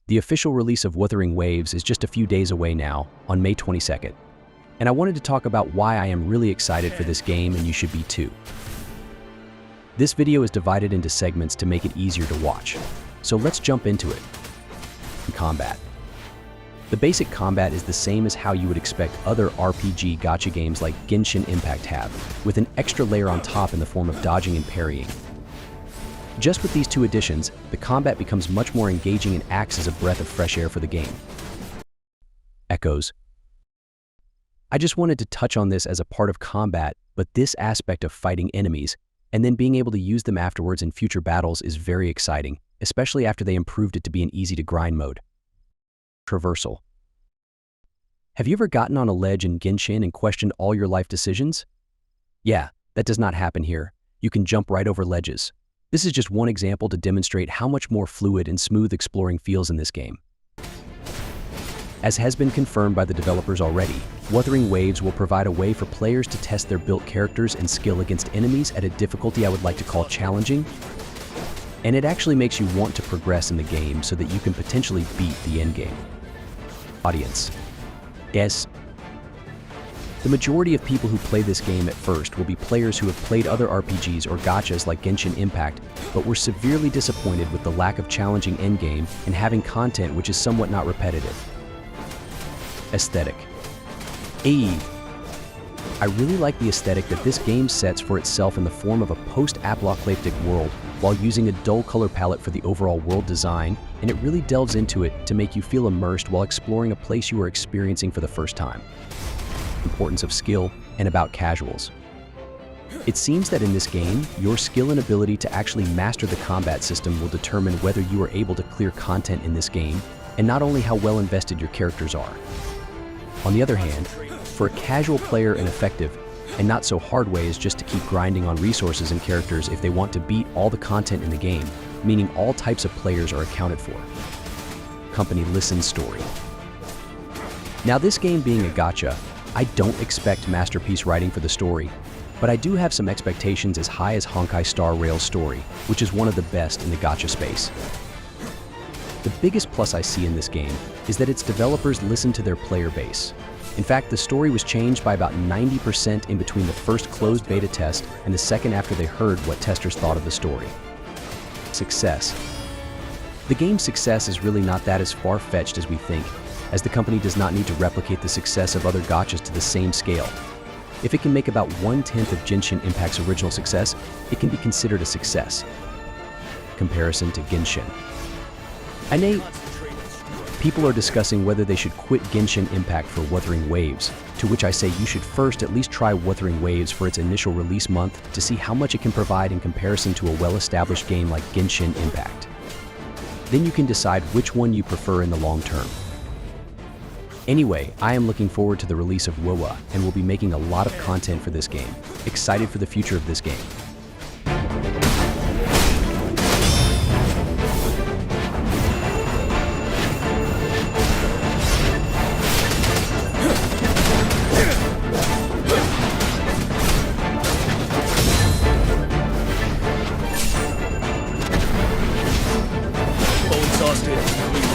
The official release of Wuthering Waves is just a few days away now, on May 22nd. And I wanted to talk about why I am really excited for this game, and you should be too. This video is divided into segments to make it easier to watch. So let's jump into it. Combat. The basic combat is the same as how you would expect other RPG gacha games like Genshin Impact have, with an extra layer on top in the form of dodging and parrying. Just with these two additions, the combat becomes much more engaging and acts as a breath of fresh air for the game. Echoes. I just wanted to touch on this as a part of combat, but this aspect of fighting enemies and then being able to use them afterwards in future battles is very exciting, especially after they improved it to be an easy-to-grind mode. Traversal. Have you ever gotten on a ledge in Genshin and questioned all your life decisions? Yeah, that does not happen here. You can jump right over ledges. This is just one example to demonstrate how much more fluid and smooth exploring feels in this game. As has been confirmed by the developers already, Wuthering Waves will provide a way for players to test their built characters and skill against enemies at a difficulty I would like to call challenging. And it actually makes you want to progress in the game so that you can potentially beat the endgame. Audience. Yes. The majority of people who play this game at first will be players who have played other RPGs or gachas like Genshin Impact, but were severely disappointed with the lack of challenging endgame and having content which is somewhat not repetitive. Aesthetic. I really like the aesthetic that this game sets for itself in the form of a post-apocalyptic world while using a dull color palette for the overall world design, and it really delves into it to make you feel immersed while exploring a place you are experiencing for the first time. Importance of skill and about casuals. It seems that in this game, your skill and ability to actually master the combat system will determine whether you are able to clear content in this game, and not only how well invested your characters are. On the other hand, for a casual player, an effective and not so hard way is just to keep grinding on resources and characters if they want to beat all the content in the game, meaning all types of players are accounted for. Company Listen story. Now, this game being a gacha, I don't expect masterpiece writing for the story, but I do have some expectations as high as Honkai Star Rail's story, which is one of the best in the gacha space. The biggest plus I see in this game is that its developers listen to their player base. In fact, the story was changed by about 90% in between the first closed beta test and the second after they heard what testers thought of the story. Success. The game's success is really not that as far-fetched as we think, as the company does not need to replicate the success of other gachas to the same scale. If it can make about 1/10 of Genshin Impact's original success, it can be considered a success. Comparison to Genshin. People are discussing whether they should quit Genshin Impact for Wuthering Waves, to which I say you should first at least try Wuthering Waves for its initial release month to see how much it can provide in comparison to a well-established game like Genshin Impact. Then you can decide which one you prefer in the long term. Anyway, I am looking forward to the release of WoWA and will be making a lot of content for this game. Excited for the future of this game. Exhausted.